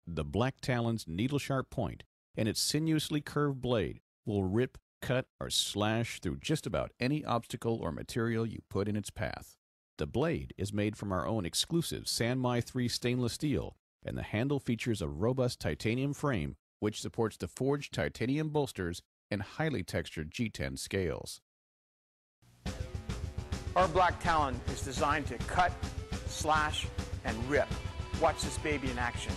The black Talon's needle-sharp point and its sinuously curved blade will rip, cut, or slash through just about any obstacle or material you put in its path. The blade is made from our own exclusive Sanmai 3 stainless steel, and the handle features a robust titanium frame which supports the forged titanium bolsters and highly textured G10 scales. Our black Talon is designed to cut, slash, and rip. Watch this baby in action.